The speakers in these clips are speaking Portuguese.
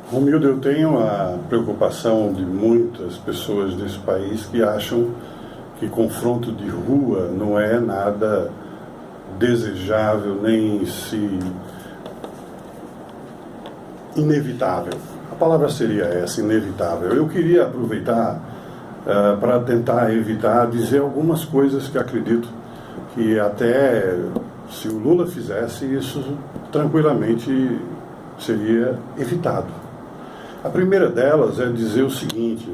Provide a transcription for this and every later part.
Romildo, eu tenho a preocupação de muitas pessoas desse país que acham que confronto de rua não é nada desejável, nem se inevitável. A palavra seria essa, inevitável. Eu queria aproveitar para tentar evitar dizer algumas coisas que acredito que até se o Lula fizesse isso, tranquilamente seria evitado. A primeira delas é dizer o seguinte,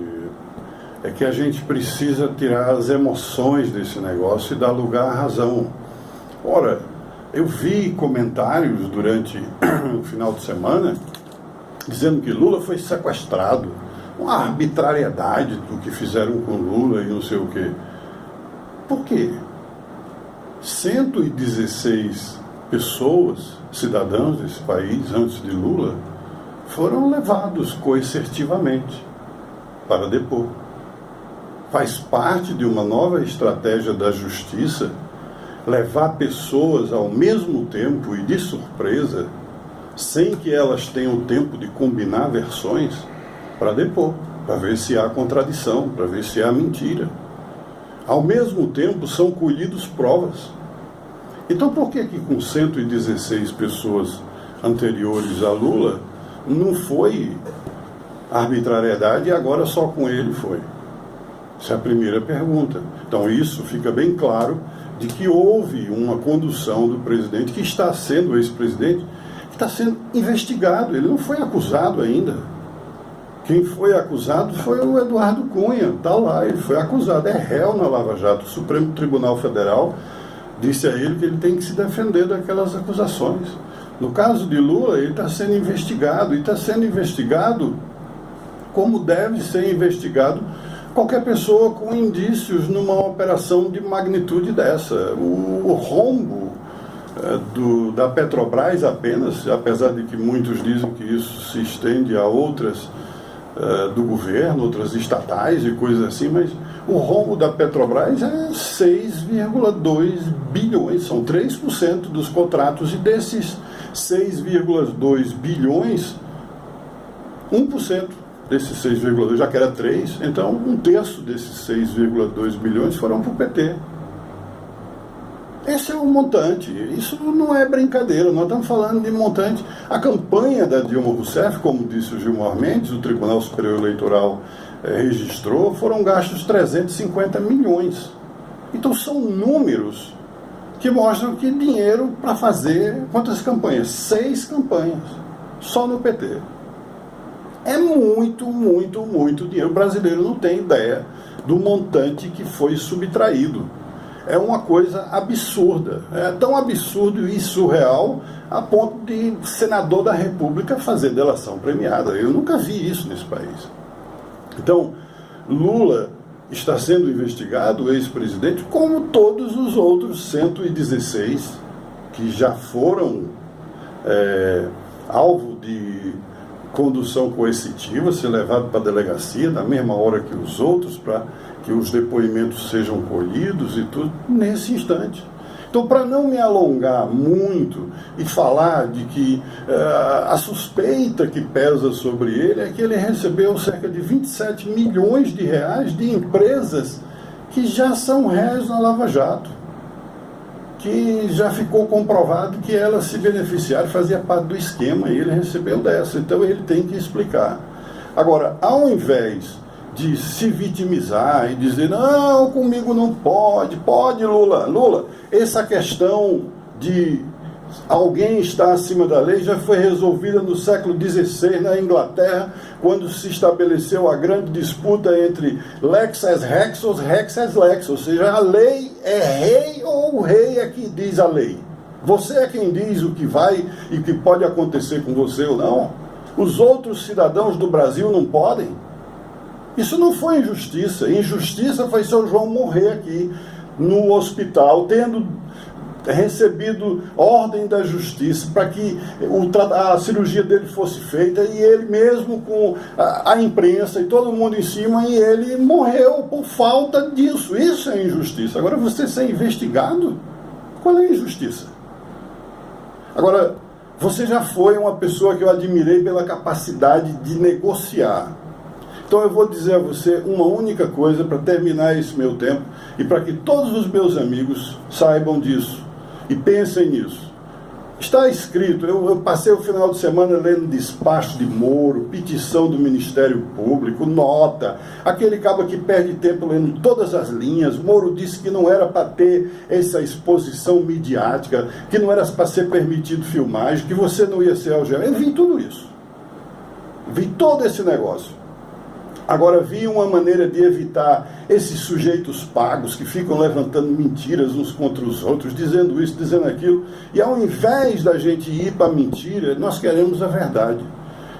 é que a gente precisa tirar as emoções desse negócio e dar lugar à razão. Ora, eu vi comentários durante o final de semana dizendo que Lula foi sequestrado, uma arbitrariedade do que fizeram com Lula e não sei o quê. Por quê? 116 pessoas, cidadãos desse país, antes de Lula, foram levados coercitivamente para depor. Faz parte de uma nova estratégia da justiça levar pessoas ao mesmo tempo e de surpresa, sem que elas tenham tempo de combinar versões, para depor, para ver se há contradição, para ver se há mentira. Ao mesmo tempo são colhidas provas. Então por que com 116 pessoas anteriores a Lula não foi arbitrariedade e agora só com ele foi? Essa é a primeira pergunta. Então isso fica bem claro de que houve uma condução do presidente, que está sendo o ex-presidente, que está sendo investigado. Ele não foi acusado ainda. Quem foi acusado foi o Eduardo Cunha, está lá, ele foi acusado, é réu na Lava Jato. O Supremo Tribunal Federal disse a ele que ele tem que se defender daquelas acusações. No caso de Lula, ele está sendo investigado, e está sendo investigado como deve ser investigado qualquer pessoa com indícios numa operação de magnitude dessa. O rombo da Petrobras apenas, apesar de que muitos dizem que isso se estende a outras do governo, outras estatais e coisas assim, mas o rombo da Petrobras é 6,2 bilhões, são 3% dos contratos, e desses 6,2 bilhões, 1% desses 6,2, já que era 3, então um terço desses 6,2 bilhões foram para o PT. Esse é o montante, isso não é brincadeira, nós estamos falando de montante. A campanha da Dilma Rousseff, como disse o Gilmar Mendes, o Tribunal Superior Eleitoral registrou, foram gastos 350 milhões. Então são números que mostram que dinheiro para fazer quantas campanhas? 6 campanhas, só no PT. É muito, muito, muito dinheiro. O brasileiro não tem ideia do montante que foi subtraído. É uma coisa absurda. É tão absurdo e surreal a ponto de senador da República fazer delação premiada. Eu nunca vi isso nesse país. Então, Lula está sendo investigado, o ex-presidente, como todos os outros 116 que já foram alvo de condução coercitiva, ser levado para a delegacia na mesma hora que os outros, para que os depoimentos sejam colhidos e tudo, nesse instante. Então, para não me alongar muito e falar de que a suspeita que pesa sobre ele é que ele recebeu cerca de 27 milhões de reais de empresas que já são réis na Lava Jato, que já ficou comprovado que elas se beneficiaram, fazia parte do esquema, e ele recebeu dessa. Então ele tem que explicar. Agora, ao invés de se vitimizar e dizer, não, comigo não pode, Lula, essa questão de alguém estar acima da lei já foi resolvida no século XVI na Inglaterra, quando se estabeleceu a grande disputa entre lex as rex ou rex as lex, ou seja, a lei é rei ou o rei é que diz a lei. Você é quem diz o que vai e o que pode acontecer com você ou não. Os outros cidadãos do Brasil não podem. Isso não foi injustiça. Injustiça foi seu João morrer aqui no hospital, tendo recebido ordem da justiça para que a cirurgia dele fosse feita, e ele mesmo com a imprensa e todo mundo em cima, e ele morreu por falta disso. Isso é injustiça. Agora, você ser investigado, qual é a injustiça? Agora, Você já foi uma pessoa que eu admirei pela capacidade de negociar. Então eu vou dizer a você uma única coisa para terminar esse meu tempo e para que todos os meus amigos saibam disso e pensem nisso. Está escrito, eu passei o final de semana lendo despacho de Moro, petição do Ministério Público, nota, aquele cabo que perde tempo lendo todas as linhas. Moro disse que não era para ter essa exposição midiática, que não era para ser permitido filmagem, que você não ia ser algemado. Eu vi tudo isso. Vi todo esse negócio. Agora, vi uma maneira de evitar esses sujeitos pagos que ficam levantando mentiras uns contra os outros, dizendo isso, dizendo aquilo, e ao invés da gente ir para a mentira, nós queremos a verdade.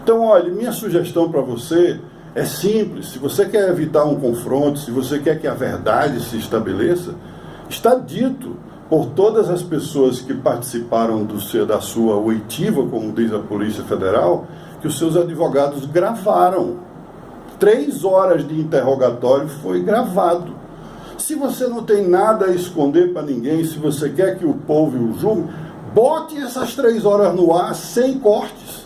Então, olha, minha sugestão para você é simples. Se você quer evitar um confronto, se você quer que a verdade se estabeleça, está dito por todas as pessoas que participaram da sua oitiva, como diz a Polícia Federal, que os seus advogados gravaram. 3 horas de interrogatório foi gravado. Se você não tem nada a esconder para ninguém, se você quer que o povo o julgue, bote essas 3 horas no ar sem cortes,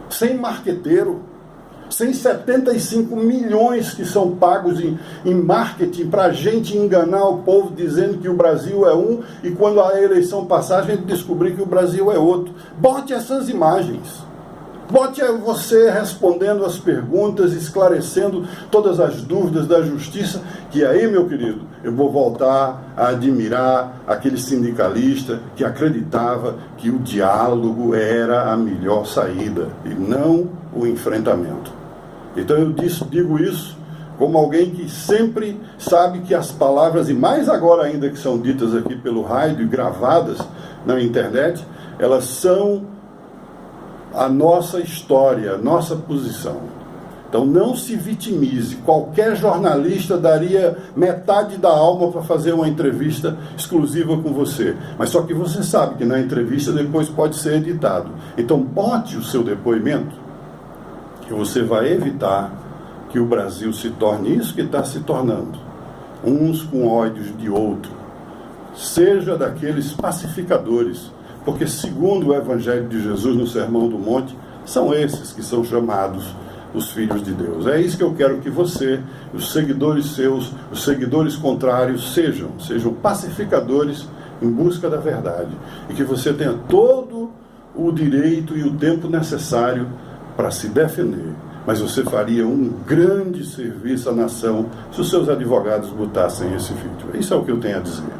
sem marqueteiro, sem 75 milhões que são pagos em marketing para a gente enganar o povo dizendo que o Brasil é um e quando a eleição passar a gente descobrir que o Brasil é outro. Bote essas imagens. Bote você respondendo as perguntas, esclarecendo todas as dúvidas da justiça, que aí, meu querido, eu vou voltar a admirar aquele sindicalista que acreditava que o diálogo era a melhor saída e não o enfrentamento. Então eu digo isso como alguém que sempre sabe que as palavras, e mais agora ainda que são ditas aqui pelo rádio e gravadas na internet, elas são a nossa história, a nossa posição. Então não se vitimize. Qualquer jornalista daria metade da alma para fazer uma entrevista exclusiva com você. Mas só que você sabe que na entrevista depois pode ser editado. Então bote o seu depoimento, que você vai evitar que o Brasil se torne isso que está se tornando. Uns com ódios de outro. Seja daqueles pacificadores. Porque, segundo o Evangelho de Jesus no Sermão do Monte, são esses que são chamados os filhos de Deus. É isso que eu quero que você, os seguidores seus, os seguidores contrários, sejam pacificadores em busca da verdade. E que você tenha todo o direito e o tempo necessário para se defender. Mas você faria um grande serviço à nação se os seus advogados botassem esse vídeo. Isso é o que eu tenho a dizer.